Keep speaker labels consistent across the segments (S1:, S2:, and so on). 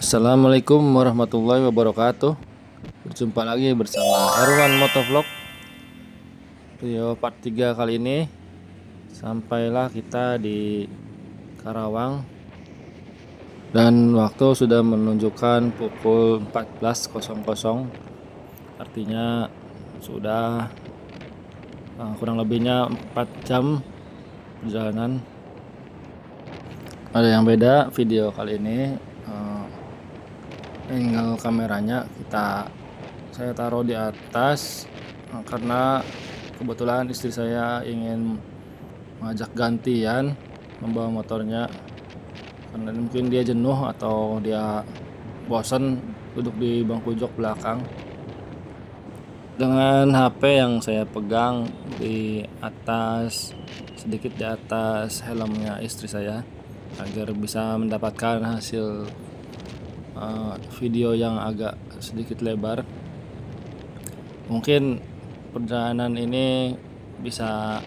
S1: Assalamualaikum warahmatullahi wabarakatuh. Berjumpa lagi bersama Erwan Motovlog. Video part 3 kali ini sampailah kita di Karawang dan waktu sudah menunjukkan pukul 14.00. Artinya sudah kurang lebihnya 4 jam perjalanan. Ada yang beda video kali ini, angle kameranya saya taruh di atas karena kebetulan istri saya ingin mengajak gantian membawa motornya, karena mungkin dia jenuh atau dia bosan duduk di bangku jok belakang. Dengan HP yang saya pegang di atas, sedikit di atas helmnya istri saya, agar bisa mendapatkan hasil video yang agak sedikit lebar. Mungkin perjalanan ini bisa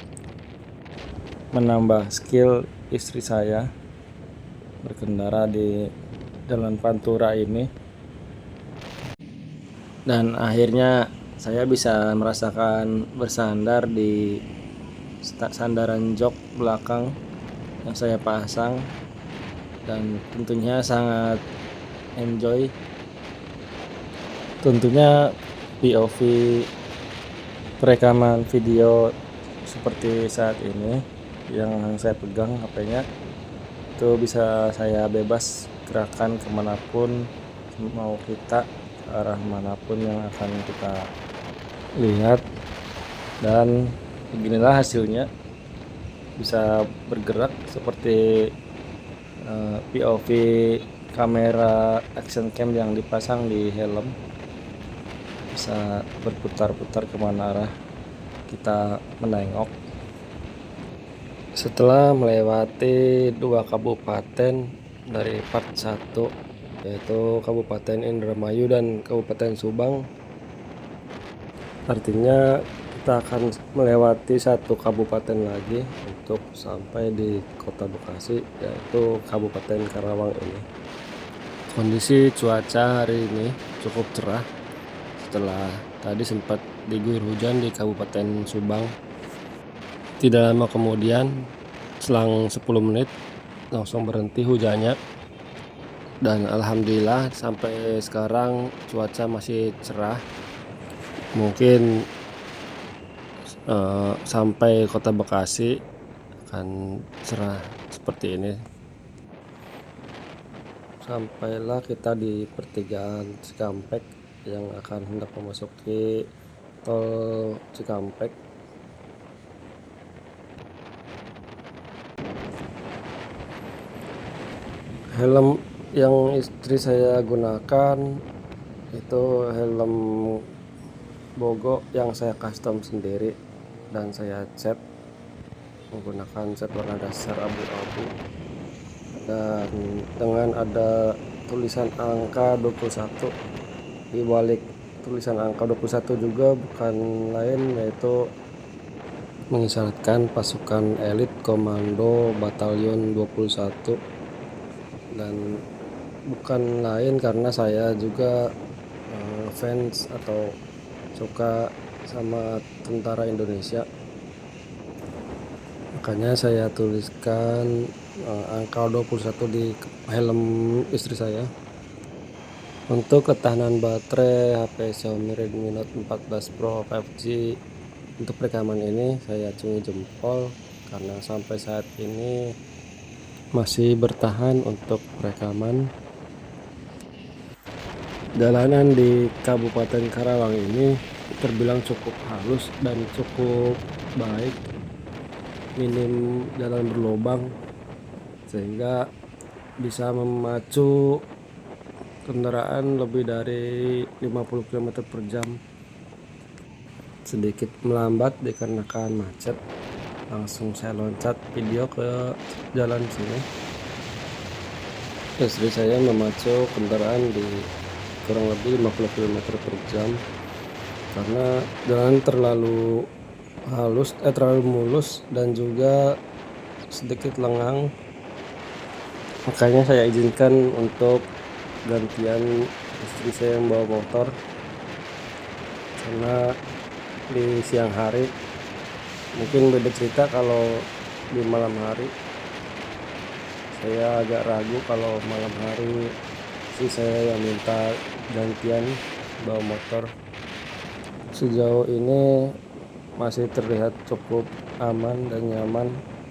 S1: menambah skill istri saya berkendara di jalan Pantura ini, dan akhirnya saya bisa merasakan bersandar di sandaran jok belakang yang saya pasang, dan tentunya sangat enjoy. Tentunya POV perekaman video seperti saat ini yang saya pegang HP-nya itu bisa saya bebas gerakan kemanapun mau kita, ke arah manapun yang akan kita lihat, dan beginilah hasilnya. Bisa bergerak seperti POV kamera action cam yang dipasang di helm, bisa berputar-putar kemana arah kita menengok. Setelah melewati 2 kabupaten dari part 1, yaitu Kabupaten Indramayu dan Kabupaten Subang, artinya kita akan melewati 1 kabupaten lagi untuk sampai di Kota Bekasi, yaitu Kabupaten Karawang ini. Kondisi cuaca hari ini cukup cerah setelah tadi sempat diguyur hujan di Kabupaten Subang. Tidak lama kemudian, selang 10 menit langsung berhenti hujannya, dan alhamdulillah sampai sekarang cuaca masih cerah. Mungkin sampai Kota Bekasi akan cerah seperti ini. Sampailah kita di pertigaan Cikampek yang akan hendak memasuki tol Cikampek. Helm yang istri saya gunakan itu helm Bogo yang saya custom sendiri, dan saya cat menggunakan cat warna dasar abu-abu, dan dengan ada tulisan angka 21 di balik tulisan angka 21 juga bukan lain yaitu mengisyaratkan pasukan elit komando batalion 21, dan bukan lain karena saya juga fans atau suka sama tentara Indonesia, makanya saya tuliskan angka 21 di helm istri saya. Untuk ketahanan baterai HP Xiaomi Redmi Note 14 Pro 5G untuk rekaman ini saya acungi jempol, karena sampai saat ini masih bertahan untuk rekaman. Jalanan di Kabupaten Karawang ini terbilang cukup halus dan cukup baik, minim jalan berlubang, sehingga bisa memacu kendaraan lebih dari 50 km per jam. Sedikit melambat dikarenakan macet, langsung saya loncat video ke jalan sini. Istri saya memacu kendaraan di kurang lebih 50 km per jam karena jalan terlalu terlalu mulus dan juga sedikit lengang, makanya saya izinkan untuk gantian istri saya yang bawa motor, karena di siang hari mungkin beda cerita. Kalau di malam hari saya agak ragu, kalau malam hari sih saya yang minta gantian bawa motor. Sejauh ini masih terlihat cukup aman dan nyaman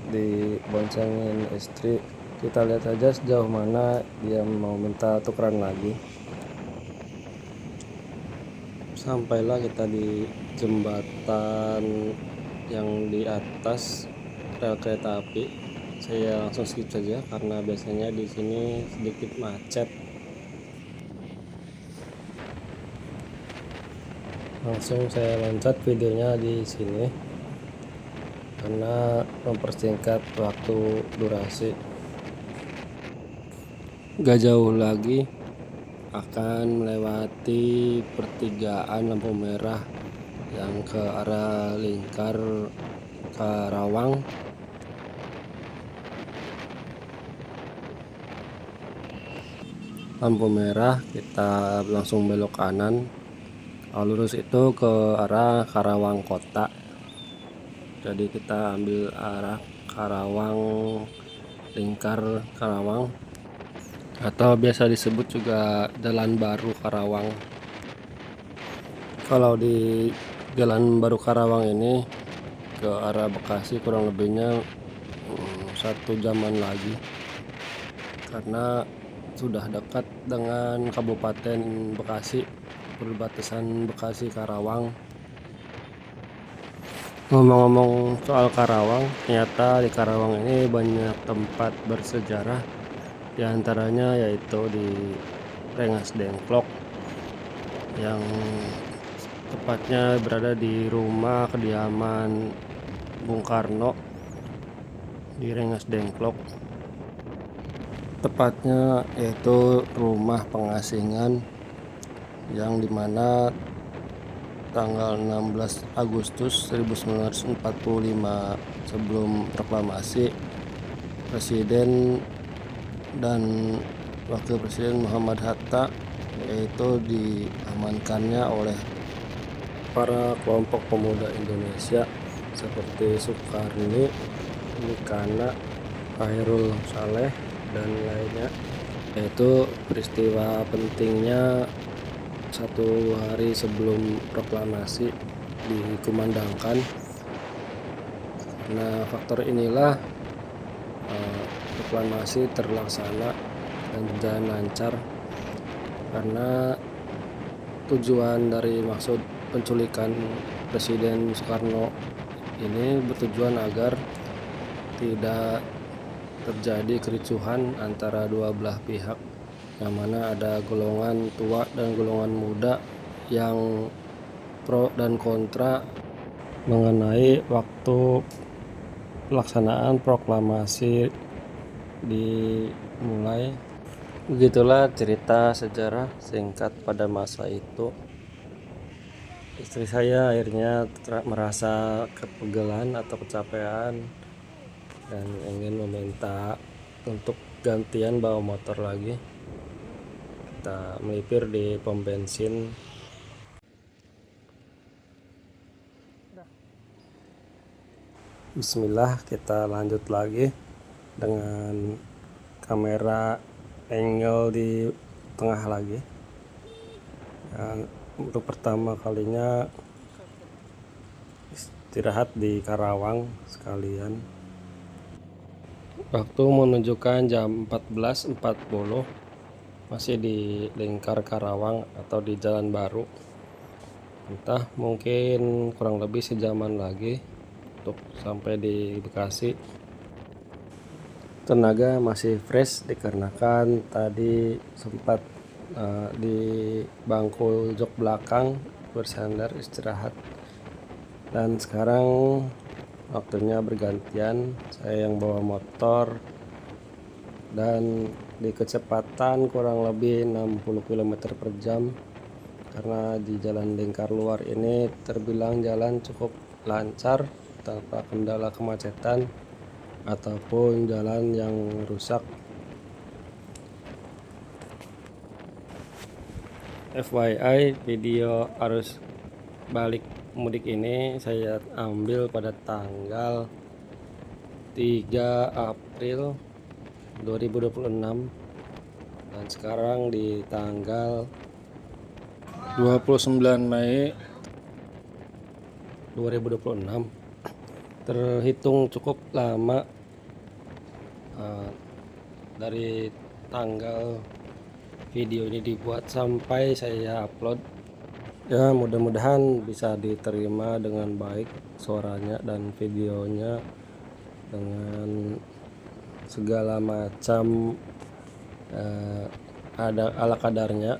S1: diboncengin istri. Kita lihat aja sejauh mana dia mau minta tukeran lagi. Sampailah kita di jembatan yang di atas rel kereta api. Saya langsung skip saja karena biasanya di sini sedikit macet. Langsung saya loncat videonya di sini karena mempersingkat waktu durasi. Gak jauh lagi akan melewati pertigaan lampu merah yang ke arah Lingkar Karawang. Lampu merah, kita langsung belok kanan. Kalau lurus itu ke arah Karawang Kota. Jadi kita ambil arah Karawang, Lingkar Karawang, atau biasa disebut juga Jalan Baru Karawang. Kalau di Jalan Baru Karawang ini ke arah Bekasi kurang lebihnya 1 jaman lagi, karena sudah dekat dengan Kabupaten Bekasi, perbatasan Bekasi Karawang. Ngomong-ngomong soal Karawang, ternyata di Karawang ini banyak tempat bersejarah, di antaranya yaitu di Rengas Dengklok yang tepatnya berada di rumah kediaman Bung Karno di Rengas Dengklok. Tepatnya yaitu rumah pengasingan yang dimana tanggal 16 Agustus 1945 sebelum proklamasi, Presiden dan Wakil Presiden Muhammad Hatta yaitu diamankannya oleh para kelompok pemuda Indonesia seperti Sukarni, Nikana, Khairul Saleh, dan lainnya. Yaitu peristiwa pentingnya 1 hari sebelum proklamasi dikumandangkan. Karena faktor inilah proklamasi terlaksana dan berjalan lancar, karena tujuan dari maksud penculikan Presiden Soekarno ini bertujuan agar tidak terjadi kericuhan antara dua belah pihak, yang mana ada golongan tua dan golongan muda yang pro dan kontra mengenai waktu pelaksanaan proklamasi dimulai. Begitulah cerita sejarah singkat pada masa itu. Istri saya akhirnya merasa kepegelan atau kecapean dan ingin meminta untuk gantian bawa motor lagi. Kita melipir di pom bensin. Bismillah, kita lanjut lagi dengan kamera angle di tengah lagi. Untuk pertama kalinya istirahat di Karawang sekalian. Waktu menunjukkan jam 14.40, masih di Lingkar Karawang atau di Jalan Baru. Entah, mungkin kurang lebih sejaman lagi untuk sampai di Bekasi. Tenaga masih fresh dikarenakan tadi sempat di bangku jok belakang bersandar istirahat, dan sekarang waktunya bergantian, saya yang bawa motor dan di kecepatan kurang lebih 60 km per jam, karena di jalan lingkar luar ini terbilang jalan cukup lancar tanpa kendala kemacetan ataupun jalan yang rusak. FYI, video arus balik mudik ini saya ambil pada tanggal 3 April 2026 dan sekarang di tanggal 29 Mei 2026. Terhitung cukup lama dari tanggal video ini dibuat sampai saya upload. Ya, mudah-mudahan bisa diterima dengan baik suaranya dan videonya dengan segala macam ada ala kadarnya.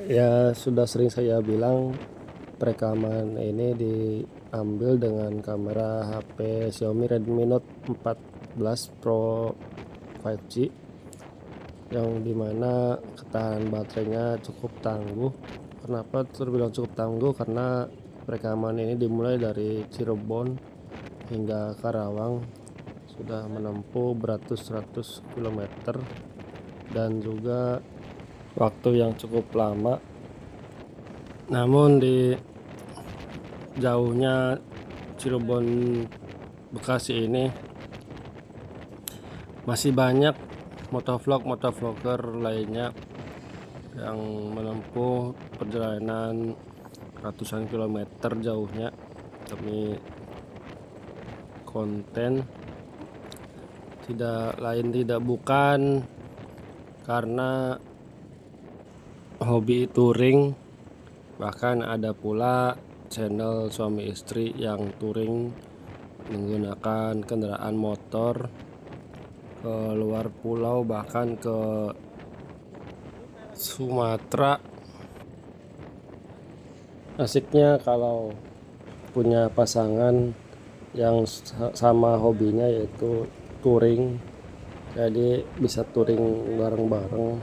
S1: Ya, sudah sering saya bilang perekaman ini diambil dengan kamera HP Xiaomi Redmi Note 14 Pro 5G yang dimana ketahanan baterainya cukup tangguh. Kenapa terbilang cukup tangguh? Karena perekaman ini dimulai dari Cirebon hingga Karawang, sudah menempuh beratus-ratus kilometer dan juga waktu yang cukup lama. Namun di jauhnya Cirebon Bekasi ini masih banyak motovlogger lainnya yang menempuh perjalanan ratusan kilometer jauhnya demi konten, tidak lain tidak bukan karena hobi touring. Bahkan ada pula channel suami istri yang touring menggunakan kendaraan motor ke luar pulau, bahkan ke Sumatera. Asiknya kalau punya pasangan yang sama hobinya yaitu touring, jadi bisa touring bareng-bareng.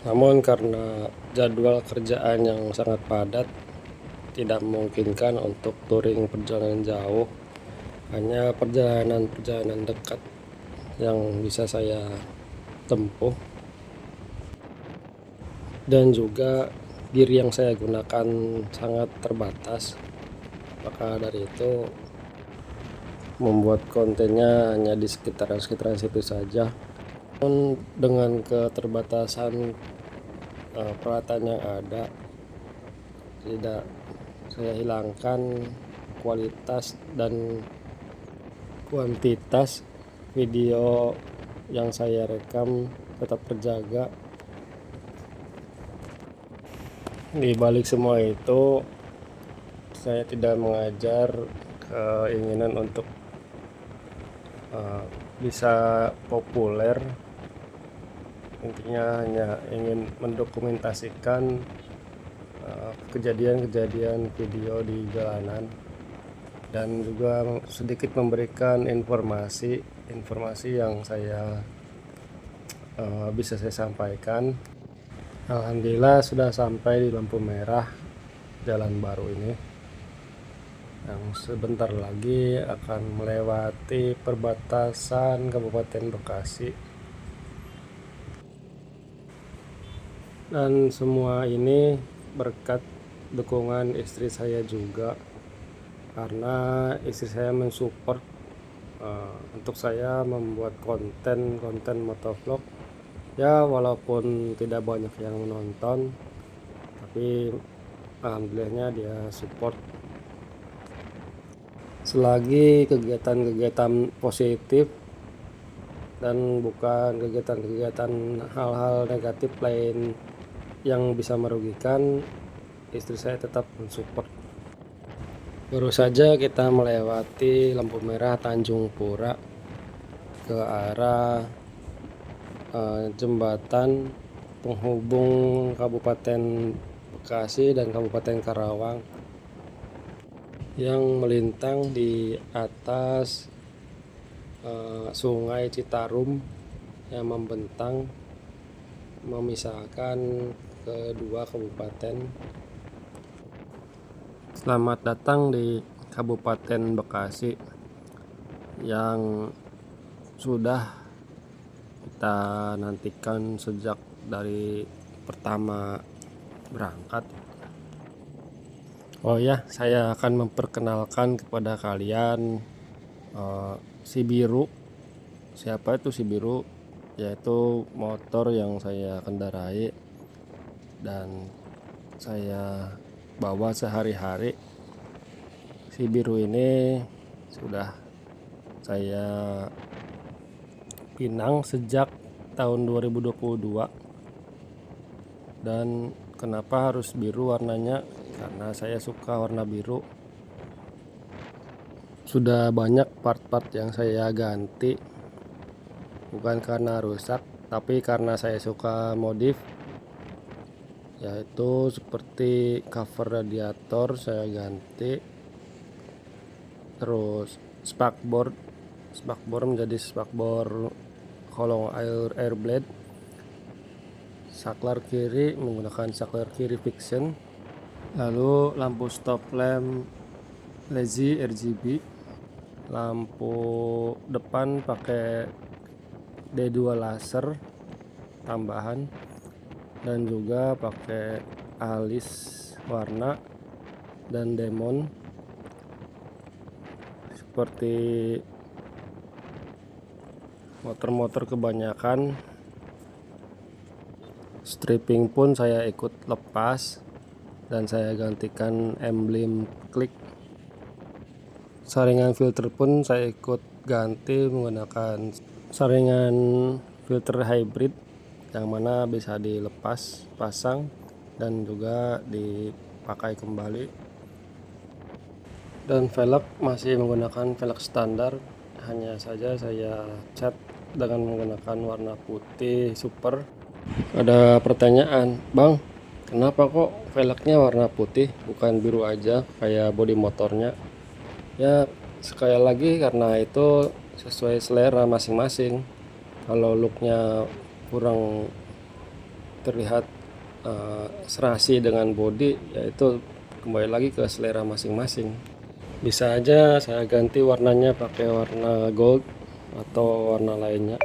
S1: Namun karena jadwal kerjaan yang sangat padat, tidak memungkinkan untuk touring perjalanan jauh, hanya perjalanan dekat yang bisa saya tempuh. Dan juga gear yang saya gunakan sangat terbatas, maka dari itu membuat kontennya hanya di sekitaran situ saja. Namun dengan keterbatasan peralatan yang ada, tidak saya hilangkan kualitas dan kuantitas video yang saya rekam tetap terjaga. Di balik semua itu, saya tidak mengajar keinginan untuk bisa populer. Intinya hanya ingin mendokumentasikan kejadian-kejadian video di jalanan dan juga sedikit memberikan informasi yang saya bisa saya sampaikan. Alhamdulillah sudah sampai di lampu merah jalan baru ini yang sebentar lagi akan melewati perbatasan Kabupaten Bekasi. Dan semua ini berkat dukungan istri saya juga, karena istri saya mensupport untuk saya membuat konten motovlog. Ya, walaupun tidak banyak yang menonton, tapi alhamdulillahnya dia support. Selagi kegiatan-kegiatan positif dan bukan kegiatan-kegiatan hal-hal negatif lain yang bisa merugikan, istri saya tetap mensupport. Baru saja kita melewati lampu merah Tanjung Pura ke arah jembatan penghubung Kabupaten Bekasi dan Kabupaten Karawang yang melintang di atas Sungai Citarum yang membentang memisahkan kedua kabupaten. Selamat datang di Kabupaten Bekasi yang sudah kita nantikan sejak dari pertama berangkat. Oh ya, saya akan memperkenalkan kepada kalian si biru. Siapa itu si biru? Yaitu motor yang saya kendarai dan saya bawa sehari-hari. Si biru ini sudah saya pinang sejak tahun 2022. Dan kenapa harus biru warnanya? Karena saya suka warna biru. Sudah banyak part-part yang saya ganti, bukan karena rusak, tapi karena saya suka modif. Yaitu seperti cover radiator saya ganti, terus spakbor menjadi spakbor kolong air blade. Saklar kiri menggunakan saklar kiri Fiction. Lalu lampu stop lamp lazy RGB. Lampu depan pakai D2 laser tambahan, dan juga pakai alis warna dan demon. Seperti motor-motor kebanyakan, stripping pun saya ikut lepas dan saya gantikan emblem klik. Saringan filter pun saya ikut ganti menggunakan saringan filter hybrid yang mana bisa dilepas pasang dan juga dipakai kembali. Dan velg masih menggunakan velg standar, hanya saja saya cat dengan menggunakan warna putih super. Ada pertanyaan, Bang, kenapa kok velgnya warna putih bukan biru aja kayak bodi motornya? Ya, sekali lagi karena itu sesuai selera masing-masing. Kalau looknya kurang terlihat serasi dengan bodi, yaitu kembali lagi ke selera masing-masing. Bisa aja saya ganti warnanya pakai warna gold atau warna lainnya.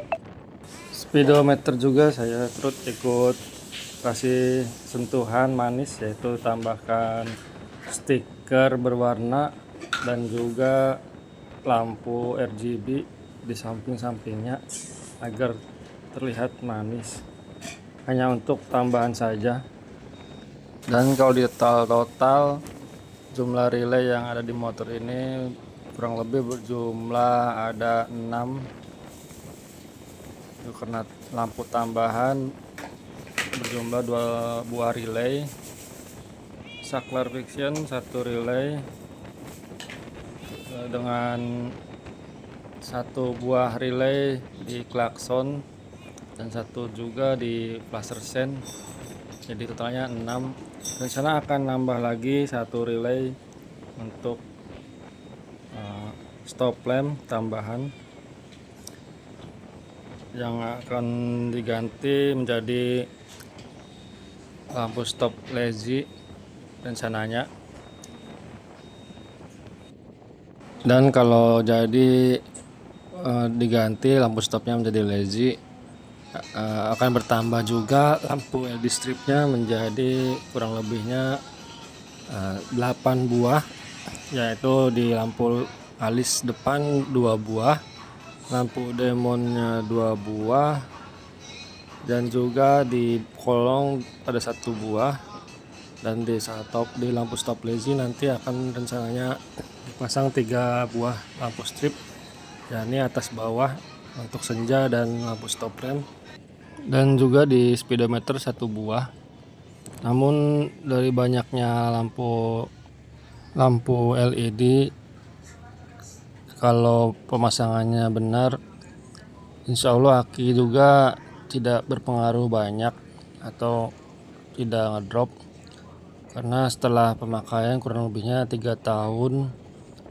S1: Speedometer juga saya terus ikut kasih sentuhan manis, yaitu tambahkan stiker berwarna dan juga lampu RGB di samping-sampingnya agar terlihat manis, hanya untuk tambahan saja. Dan kalau di total jumlah relay yang ada di motor ini kurang lebih berjumlah ada 6. Karena lampu tambahan berjumlah 2 buah relay, saklar Fiction 1 relay dengan 1 buah relay di klakson dan 1 juga di plaster sen. Jadi totalnya 6. Rencana akan nambah lagi 1 relay untuk stop lamp tambahan yang akan diganti menjadi lampu stop lazy rencananya. Dan kalau jadi diganti lampu stopnya menjadi lazy, akan bertambah juga lampu LED stripnya menjadi kurang lebihnya 8 buah, yaitu di lampu alis depan 2 buah, lampu demonnya 2 buah, dan juga di kolong ada 1 buah. Dan di lampu stop lazy nanti akan rencananya dipasang 3 buah lampu strip, yakni atas bawah untuk senja dan lampu stop lamp, dan juga di speedometer 1 buah. Namun dari banyaknya lampu LED, kalau pemasangannya benar, insya Allah aki juga tidak berpengaruh banyak atau tidak ngedrop, karena setelah pemakaian kurang lebihnya 3 tahun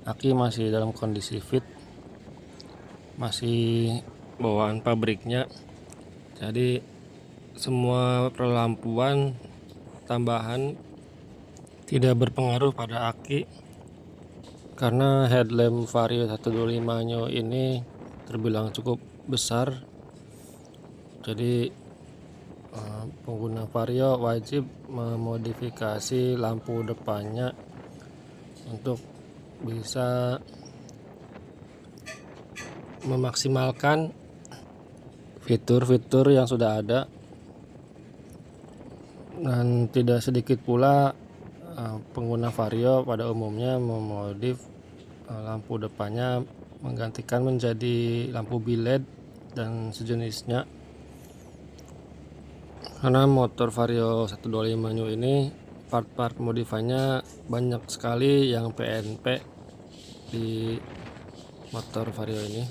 S1: aki masih dalam kondisi fit, masih bawaan pabriknya. Jadi semua perlampuan tambahan tidak berpengaruh pada aki, karena headlamp Vario 125 Neo ini terbilang cukup besar. Jadi pengguna Vario wajib memodifikasi lampu depannya untuk bisa memaksimalkan fitur-fitur yang sudah ada, dan tidak sedikit pula pengguna Vario pada umumnya memodif lampu depannya menggantikan menjadi lampu biled dan sejenisnya, karena motor Vario 125 New ini part-part modifannya banyak sekali yang PNP di motor Vario ini,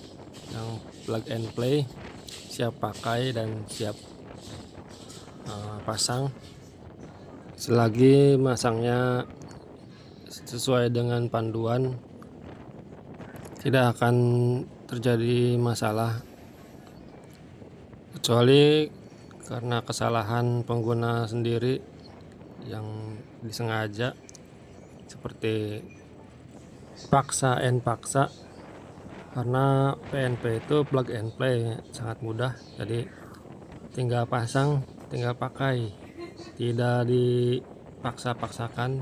S1: yang plug and play, siap pakai dan siap pasang selagi masangnya sesuai dengan panduan, tidak akan terjadi masalah, kecuali karena kesalahan pengguna sendiri yang disengaja, seperti paksa karena PNP itu plug and play sangat mudah, jadi tinggal pasang tinggal pakai, tidak dipaksa-paksakan.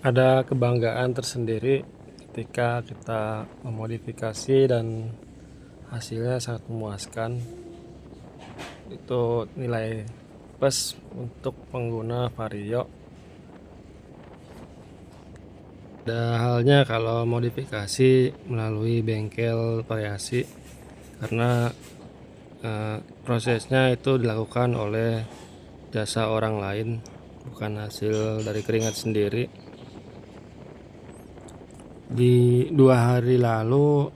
S1: Ada kebanggaan tersendiri ketika kita memodifikasi dan hasilnya sangat memuaskan. Itu nilai plus untuk pengguna Vario. Ada halnya kalau modifikasi melalui bengkel variasi, karena prosesnya itu dilakukan oleh jasa orang lain, bukan hasil dari keringat sendiri. Di 2 hari lalu,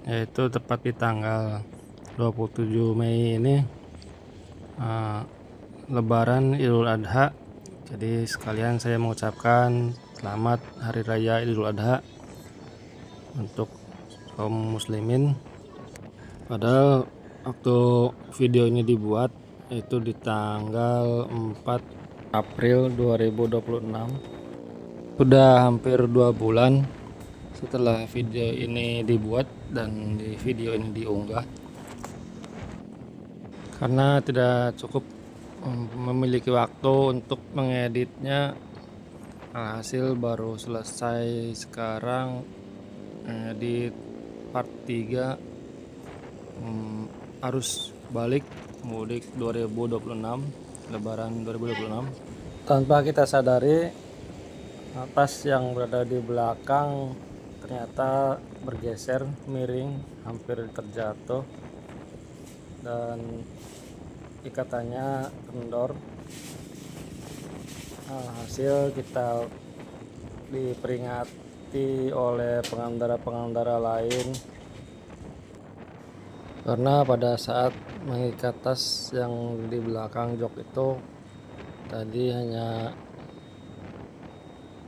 S1: yaitu tepat di tanggal 27 Mei ini, Lebaran Idul Adha. Jadi sekalian saya mengucapkan selamat Hari Raya Idul Adha untuk kaum muslimin. Padahal waktu video ini dibuat itu di tanggal 4 April 2026. Sudah hampir 2 bulan setelah video ini dibuat dan di video ini diunggah. Karena tidak cukup memiliki waktu untuk mengeditnya, hasil baru selesai sekarang di part 3 arus balik mudik 2026, Lebaran 2026. Tanpa kita sadari, tas yang berada di belakang ternyata bergeser, miring, hampir terjatuh, dan ikatannya kendor. Hasil kita diperingati oleh pengendara-pengendara lain, karena pada saat mengikat tas yang di belakang jok itu tadi hanya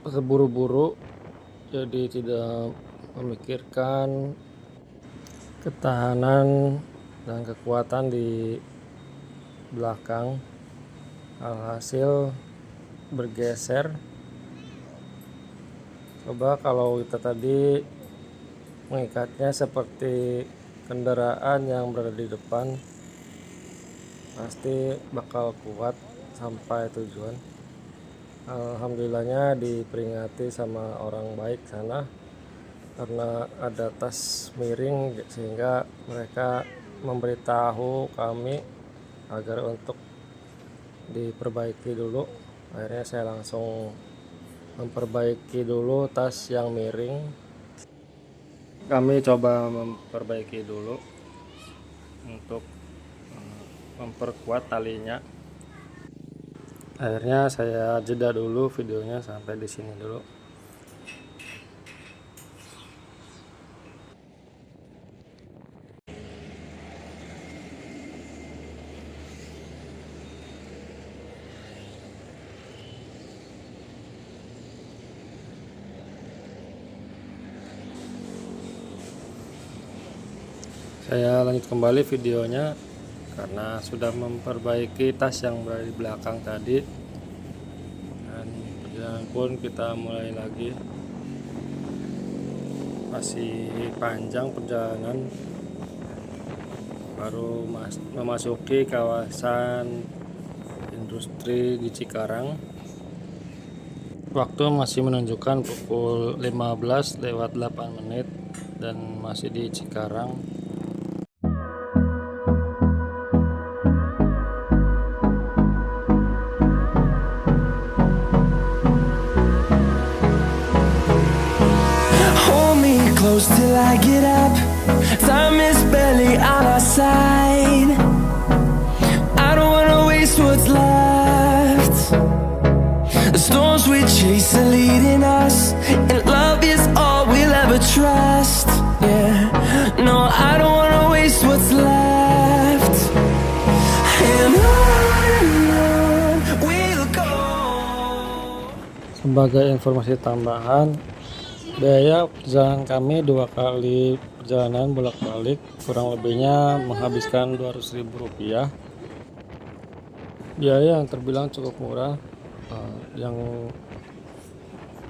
S1: terburu-buru, jadi tidak memikirkan ketahanan dan kekuatan di belakang. Alhasil bergeser. Coba kalau kita tadi mengikatnya seperti kendaraan yang berada di depan, pasti bakal kuat sampai tujuan. Alhamdulillahnya diperingati sama orang baik sana, karena ada tas miring sehingga mereka memberitahu kami agar untuk diperbaiki dulu. Akhirnya saya langsung memperbaiki dulu tas yang miring. Kami coba memperbaiki dulu untuk memperkuat talinya. Akhirnya saya jeda dulu videonya sampai di sini dulu. Saya lanjut kembali videonya karena sudah memperbaiki tas yang berada di belakang tadi, dan perjalanan pun kita mulai lagi. Masih panjang perjalanan, baru memasuki kawasan industri di Cikarang. Waktu masih menunjukkan pukul 15:08 dan masih di Cikarang.
S2: Hold me close till I get up. Time is barely on our side. I don't wanna waste what's left. The storms we chase are leading us, and love is all we'll ever trust. Yeah, no, I don't wanna waste what's left. And on we'll go.
S1: Sebagai informasi tambahan, biaya perjalanan kami 2 kali perjalanan bolak-balik kurang lebihnya menghabiskan Rp200.000. Biaya yang terbilang cukup murah, yang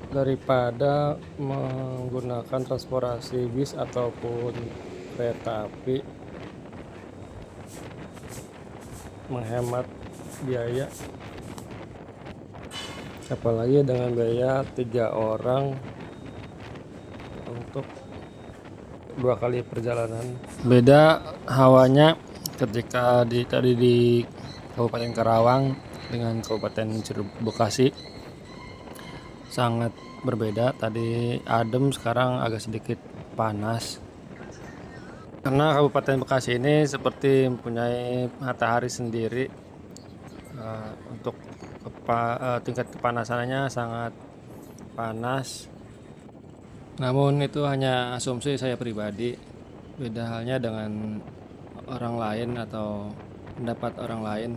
S1: daripada menggunakan transportasi bis ataupun kereta api, menghemat biaya. Apalagi dengan biaya 3 orang untuk 2 kali perjalanan. Beda hawanya ketika tadi di Kabupaten Karawang dengan Kabupaten Bekasi, sangat berbeda. Tadi adem, sekarang agak sedikit panas. Karena Kabupaten Bekasi ini seperti mempunyai matahari sendiri, untuk tingkat kepanasannya sangat panas. Namun itu hanya asumsi saya pribadi. Beda halnya dengan orang lain atau pendapat orang lain.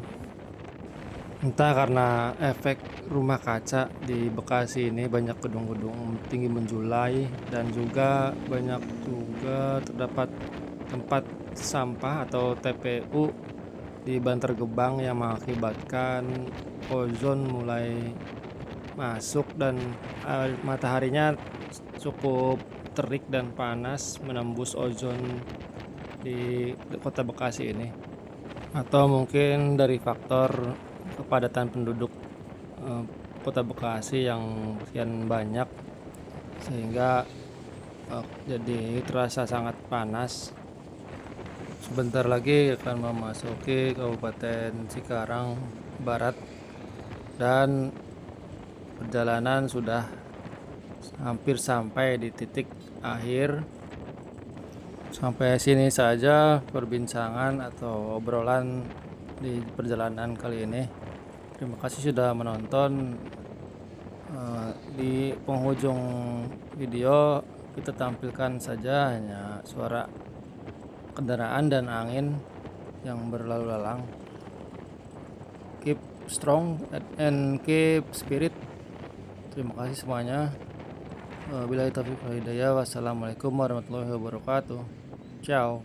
S1: Entah karena efek rumah kaca di Bekasi ini banyak gedung-gedung tinggi menjulai, dan juga banyak juga terdapat tempat sampah atau TPU di Bantar Gebang yang mengakibatkan ozon mulai masuk dan mataharinya cukup terik dan panas menembus ozon di kota Bekasi ini. Atau mungkin dari faktor kepadatan penduduk kota Bekasi yang sekian banyak, sehingga jadi terasa sangat panas. Sebentar lagi akan memasuki Kabupaten Cikarang Barat dan perjalanan sudah hampir sampai di titik akhir. Sampai sini saja perbincangan atau obrolan di perjalanan kali ini. Terima kasih sudah menonton. Di penghujung video kita tampilkan saja hanya suara kendaraan dan angin yang berlalu lalang. Keep strong and keep spirit. Terima kasih semuanya. Wabillahi taufiq wal hidayah. Wassalamualaikum warahmatullahi wabarakatuh. Ciao.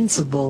S3: invincible.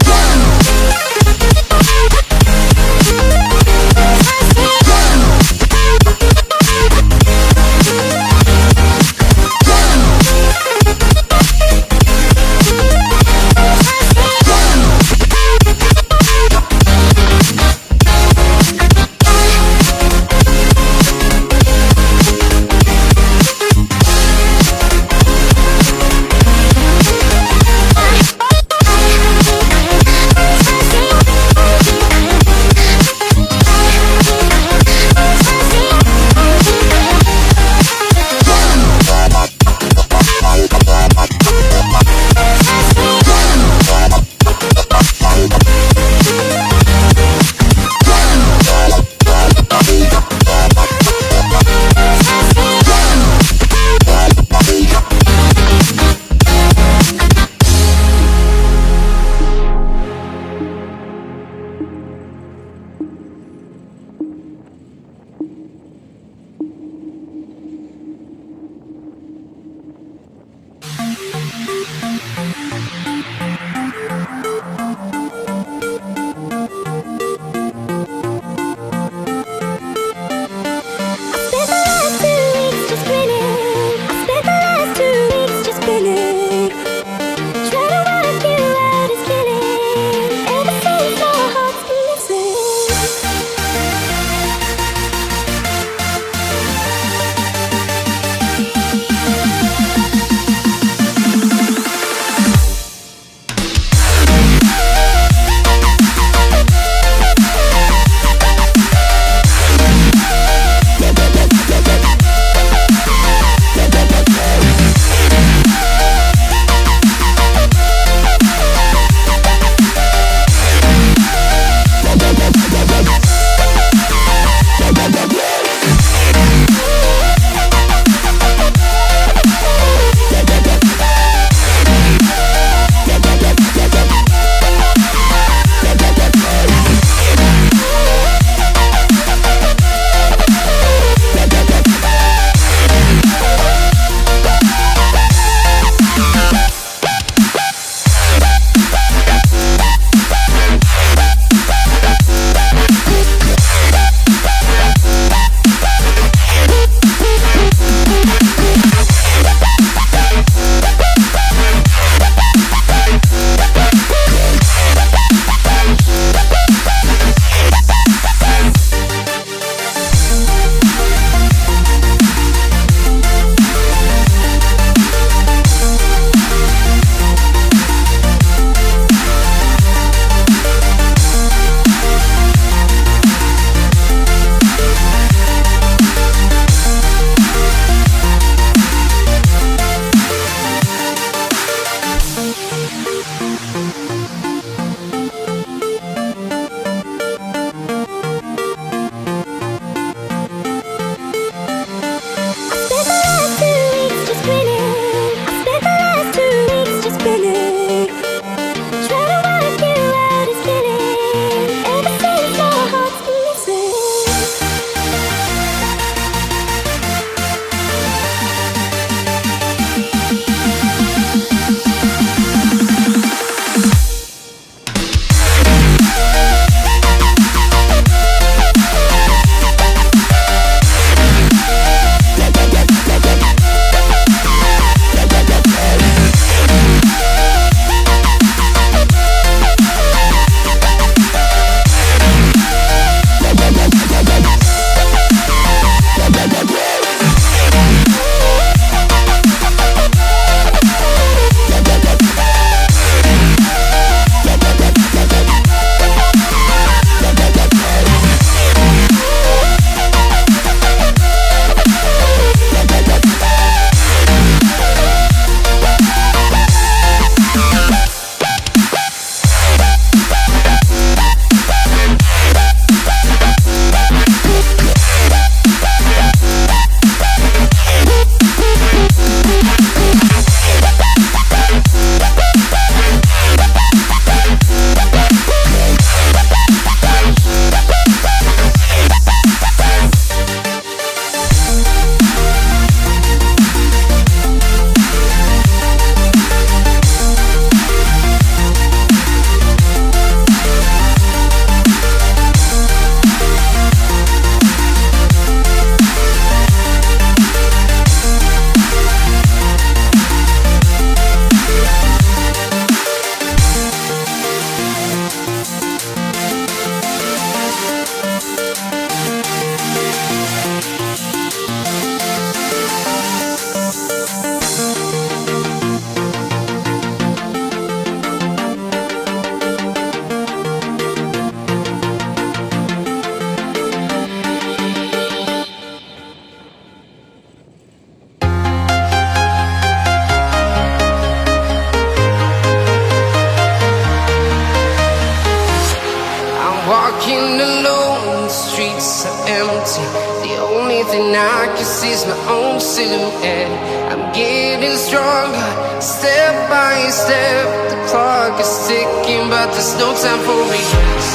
S3: empty. The only thing I can see is my own silhouette. I'm getting stronger, step by step. The clock is ticking, but there's no time for regrets.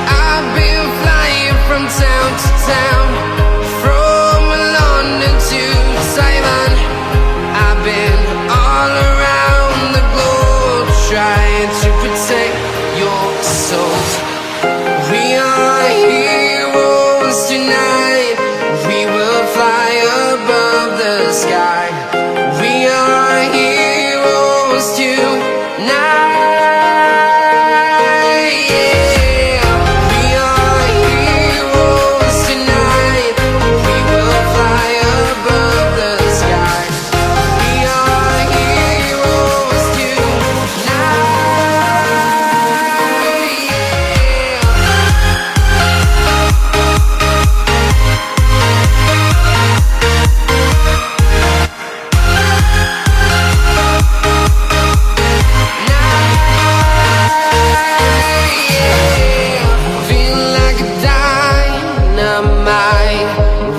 S3: I've been flying from town to town, from London to Taiwan. I've been all around the globe, trying to protect your soul. We are heroes tonight. We will fly above the sky. We are heroes tonight. Yeah. We are heroes tonight. We will fly above the sky. We are heroes tonight. Feeling like a dynamite,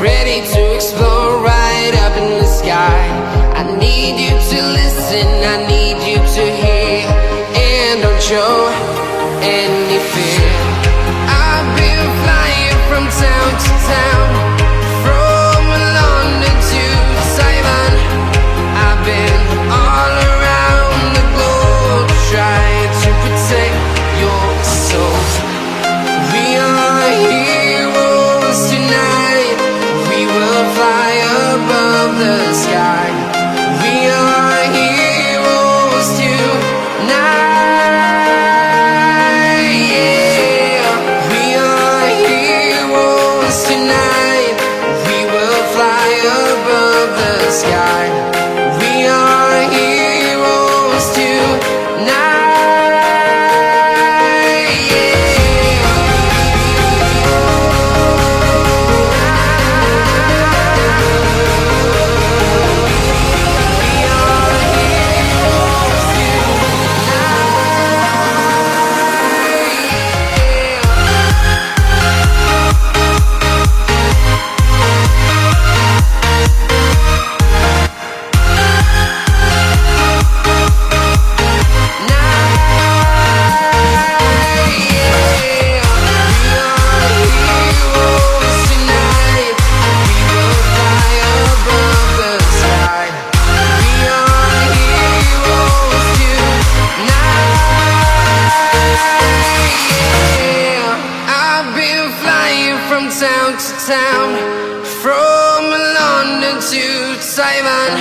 S3: ready to explode right up in the sky. I need you to listen, I need you to hear, and don't show any fear. I've been flying from town to town, from London to Taiwan. I've been all around the globe, trying to protect your soul. We are heroes tonight. We will fly above the sky. We are heroes tonight. Yeah. We are heroes tonight. We will fly above the sky. We are heroes tonight. I've been flying from town to town, from London to Taiwan.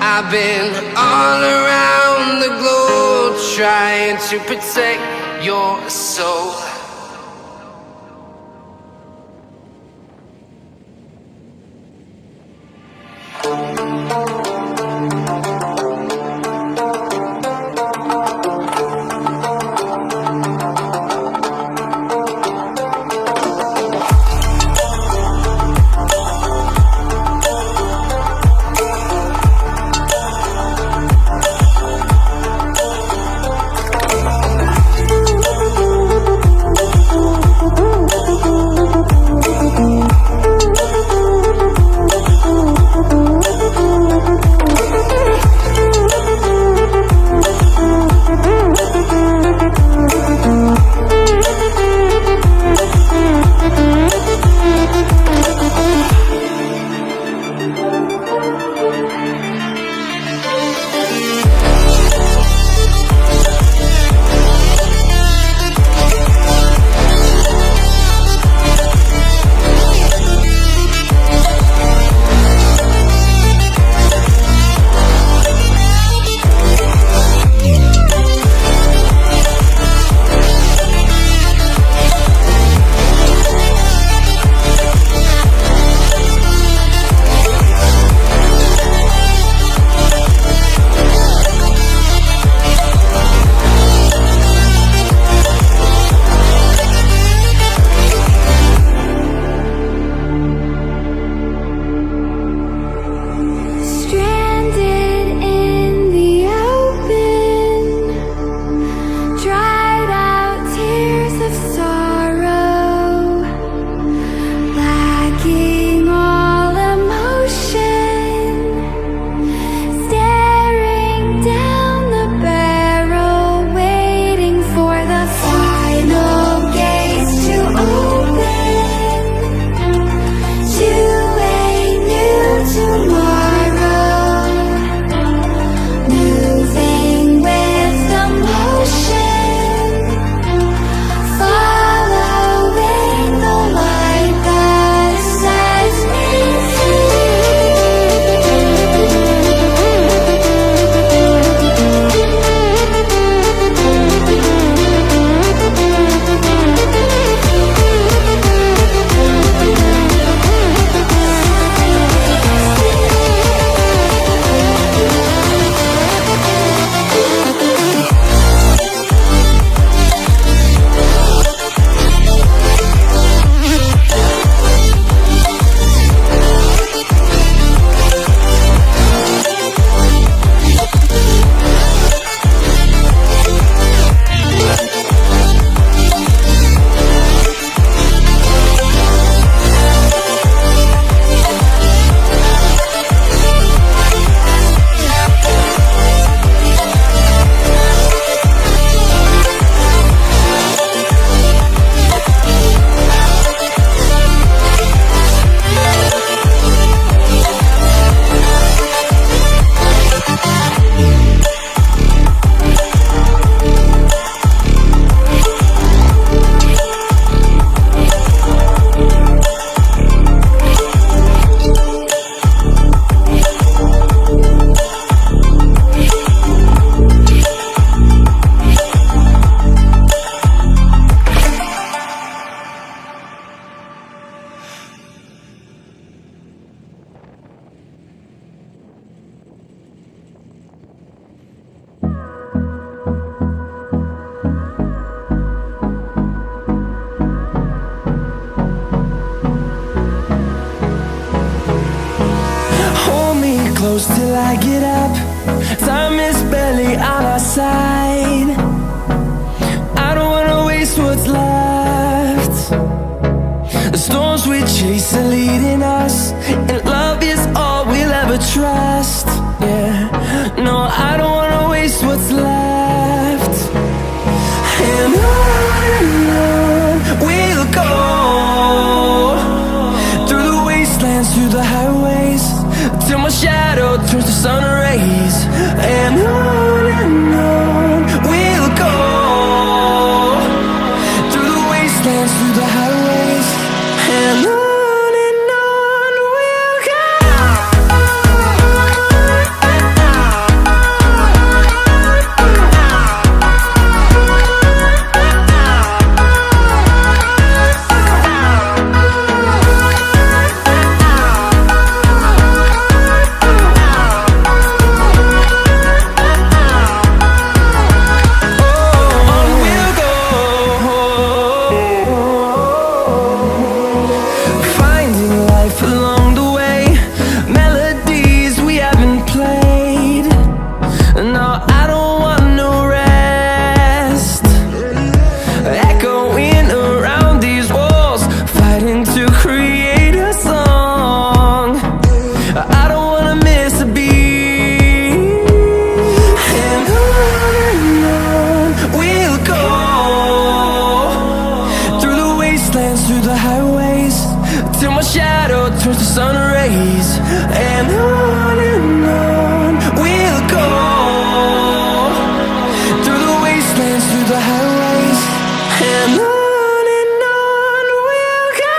S3: I've been all around the globe, trying to protect your soul.
S2: side. I don't wanna waste what's left. The storms we chase are leading us, and love is all we'll ever trust. Yeah, no, I don't wanna waste what's left. And on we'll go, through the wastelands, through the highways, till my shadow turns to sun rays. And on we'll go, through the wastelands, through the highways, and on we'll go. Through the highways, till my shadow turns to sun rays. And on we'll go, through the wastelands, through the highways, and on we'll go.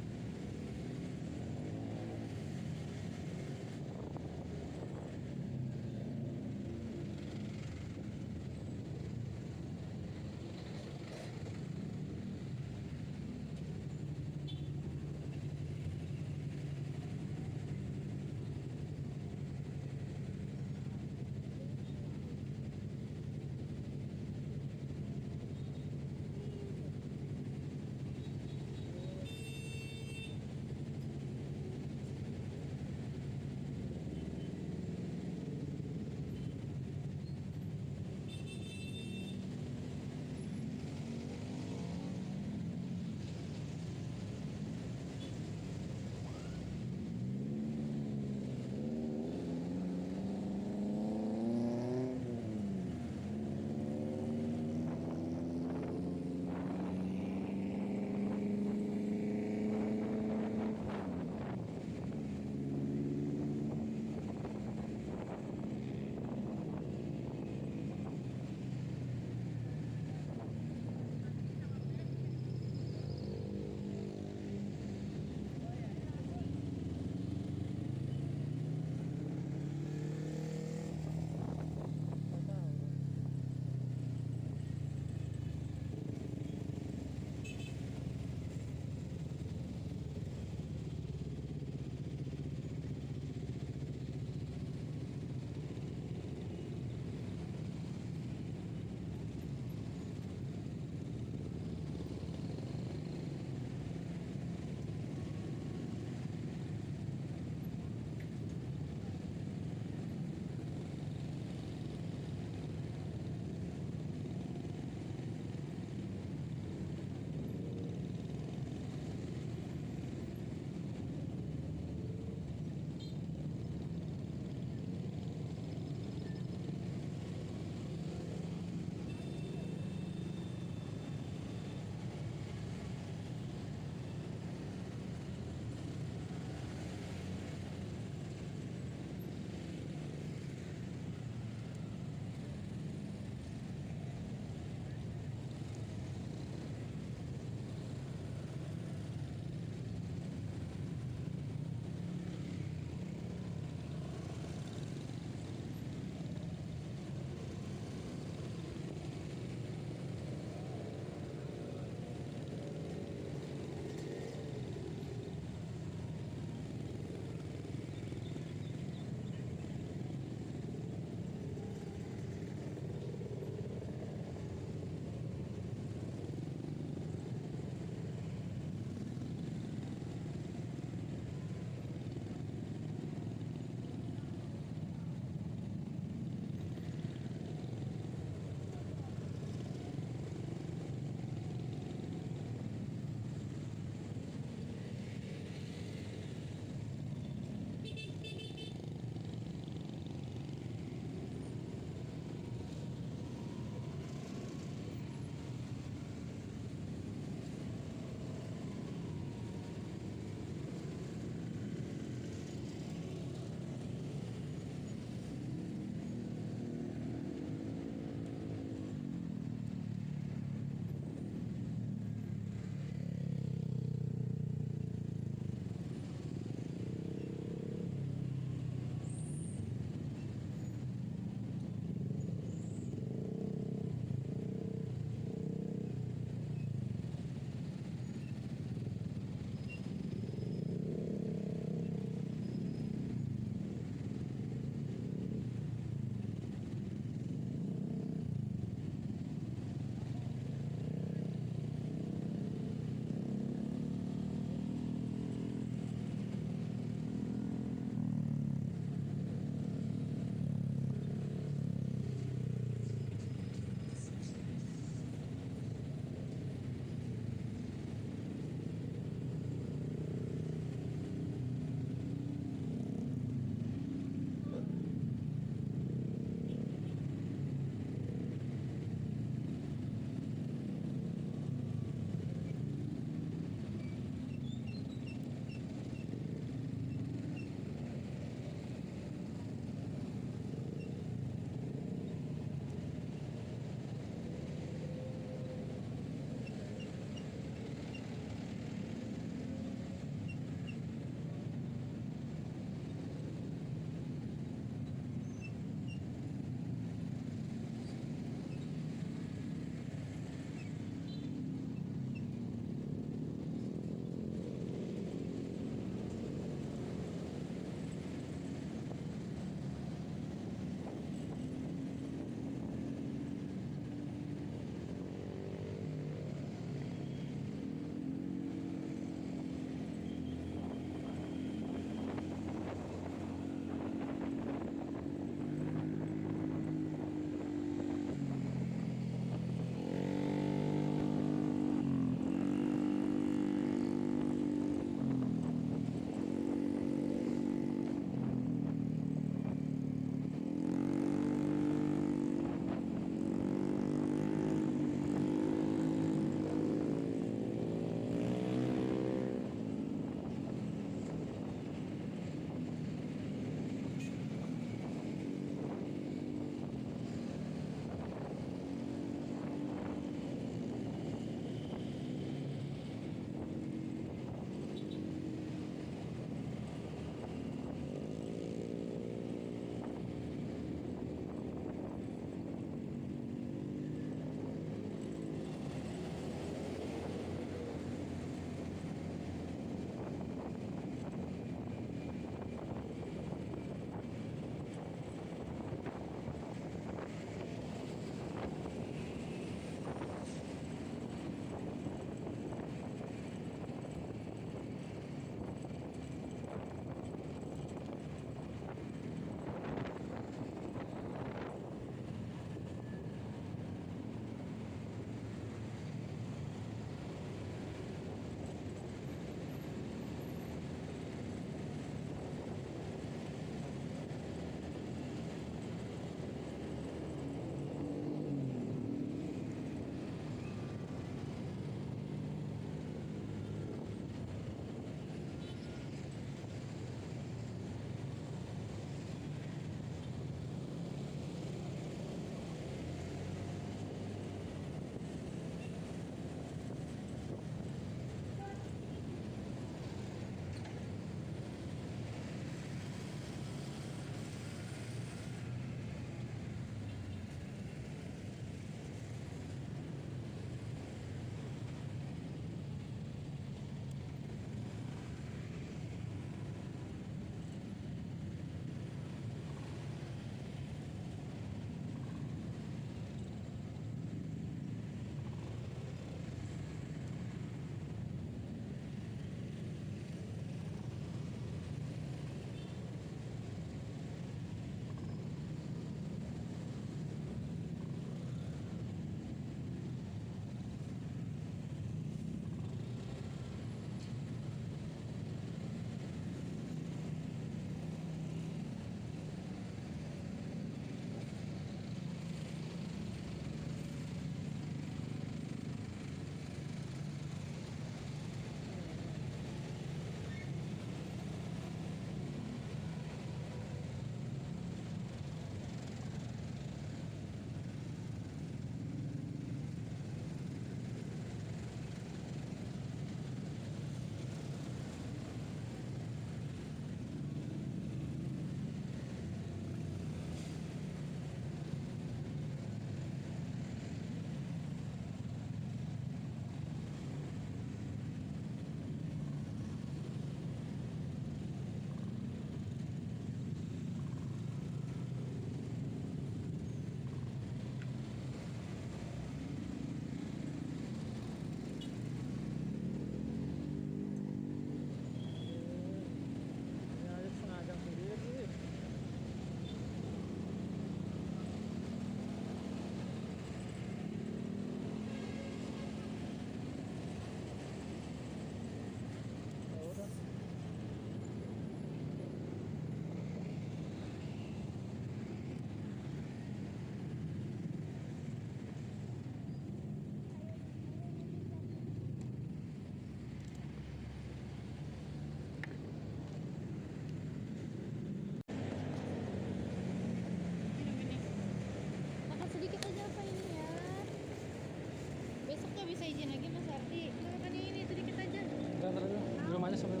S4: bisa izin lagi Mas Ardi. Kan ini itu dikit aja.
S1: Entar di rumahnya sampai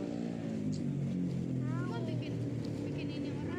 S4: Cuma bikin ini orang.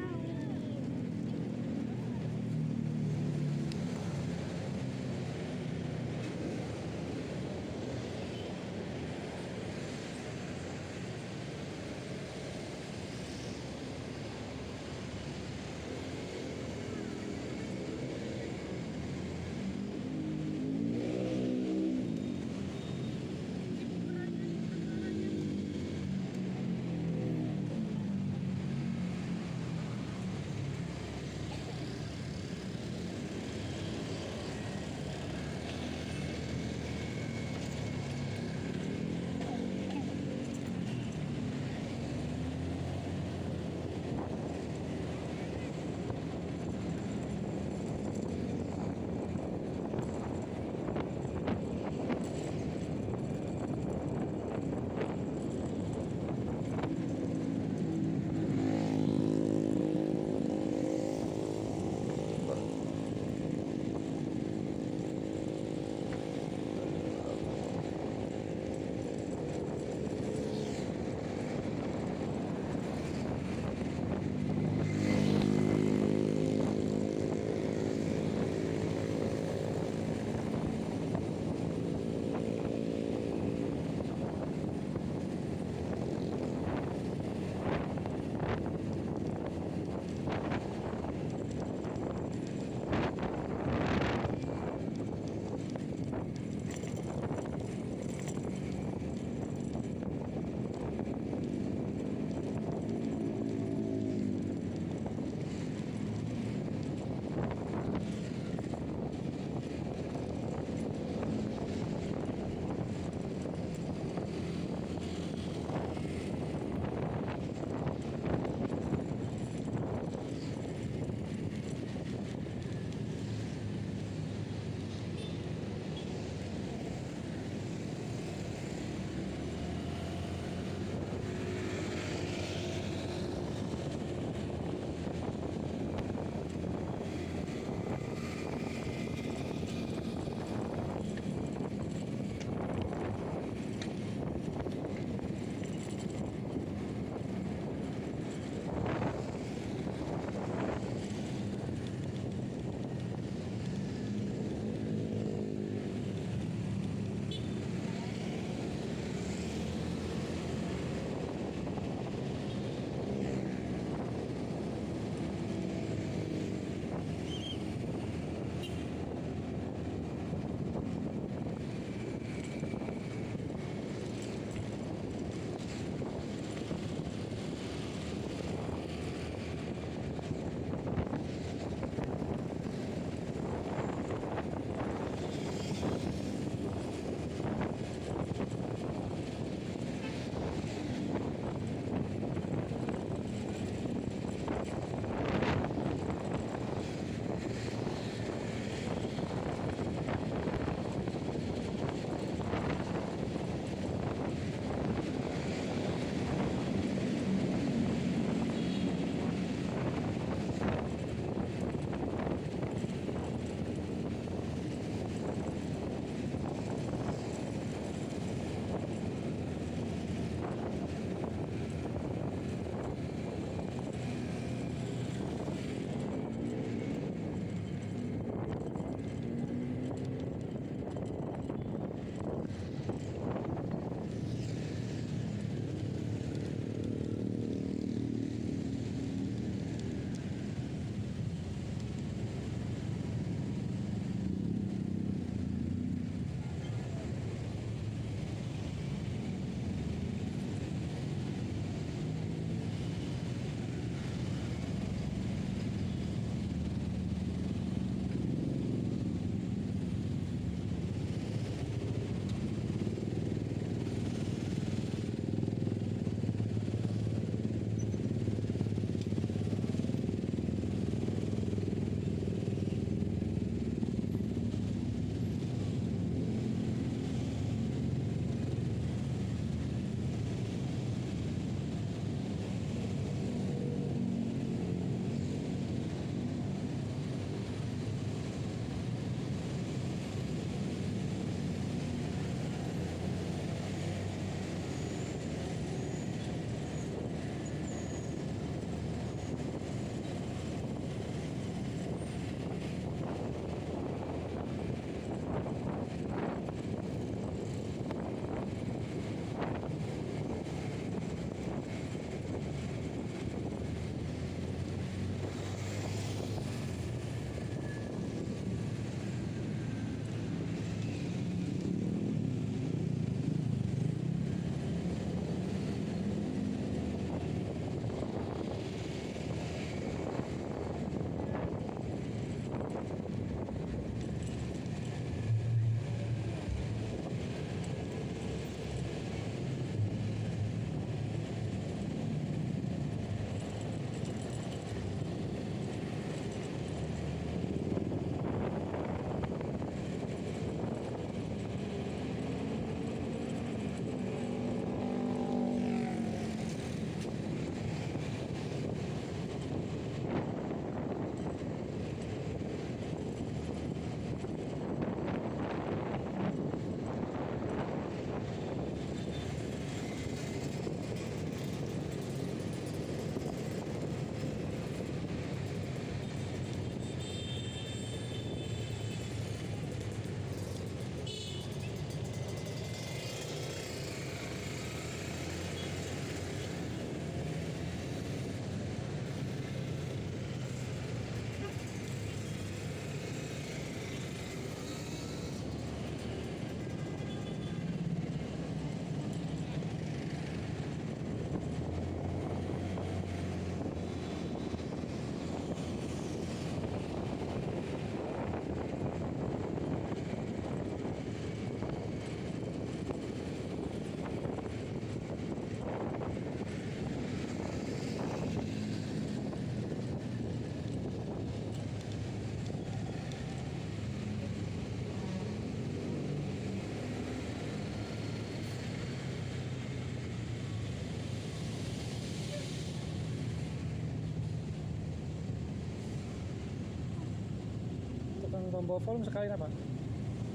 S5: tombol volume sekali apa?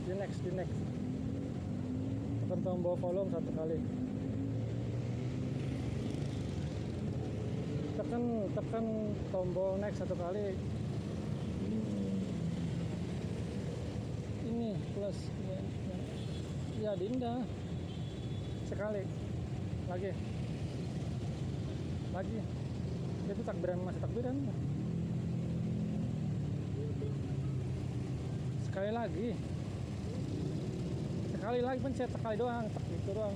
S5: Di next. Tekan tombol volume 1 kali. Tekan tombol next 1 kali. Ini plus ya dinda sekali lagi itu masih takbiran sekali lagi pencet sekali doang, tak gitu doang.